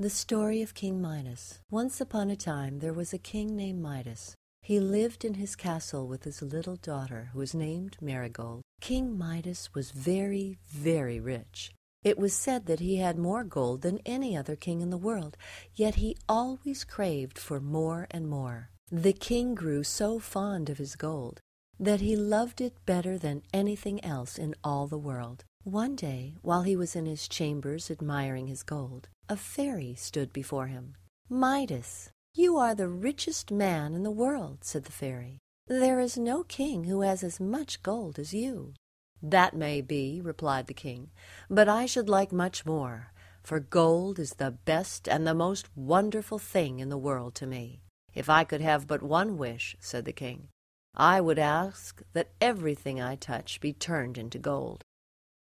The story of King Midas. Once upon a time there was a king named Midas. He lived in his castle with his little daughter, who was named Marigold. King Midas was very, very rich. It was said that he had more gold than any other king in the world, yet he always craved for more and more. The king grew so fond of his gold that he loved it better than anything else in all the world. One day, while he was in his chambers admiring his gold, a fairy stood before him. "Midas, you are the richest man in the world," said the fairy. "There is no king who has as much gold as you." "That may be," replied the king, "but I should like much more, for gold is the best and the most wonderful thing in the world to me." "If I could have but one wish," said the king, "I would ask that everything I touch be turned into gold."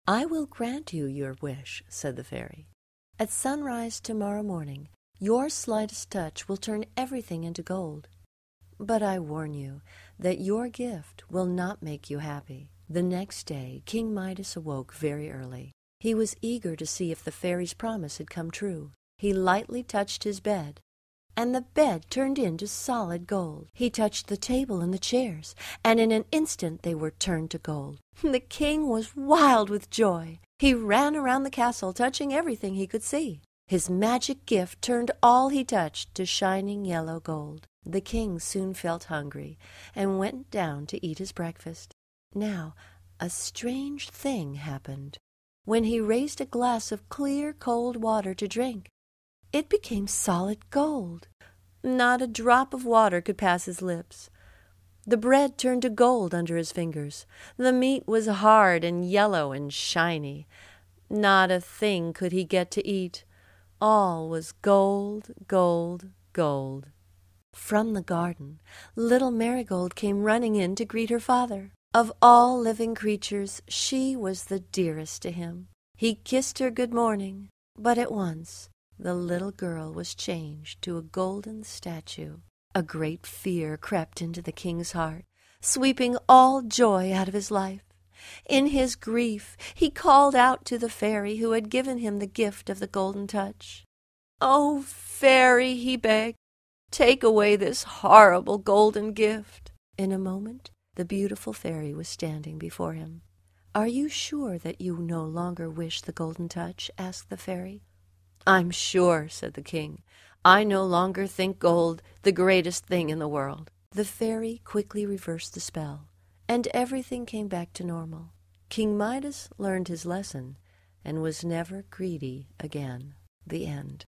"I will grant you your wish," said the fairy. "At sunrise tomorrow morning, your slightest touch will turn everything into gold. But I warn you that your gift will not make you happy." The next day, King Midas awoke very early. He was eager to see if the fairy's promise had come true. He lightly touched his bed, and the bed turned into solid gold. He touched the table and the chairs, and in an instant they were turned to gold. The king was wild with joy. He ran around the castle, touching everything he could see. His magic gift turned all he touched to shining yellow gold. The king soon felt hungry and went down to eat his breakfast. Now, a strange thing happened. When he raised a glass of clear, cold water to drink, it became solid gold. Not a drop of water could pass his lips. The bread turned to gold under his fingers. The meat was hard and yellow and shiny. Not a thing could he get to eat. All was gold, gold, gold. From the garden, little Marigold came running in to greet her father. Of all living creatures, she was the dearest to him. He kissed her good morning, but at once the little girl was changed to a golden statue. A great fear crept into the king's heart, sweeping all joy out of his life. In his grief, he called out to the fairy who had given him the gift of the golden touch. "Oh, fairy," he begged, "take away this horrible golden gift." In a moment, the beautiful fairy was standing before him. "Are you sure that you no longer wish the golden touch?" asked the fairy. "I'm sure," said the king. "I no longer think gold the greatest thing in the world." The fairy quickly reversed the spell, and everything came back to normal. King Midas learned his lesson and was never greedy again. The end.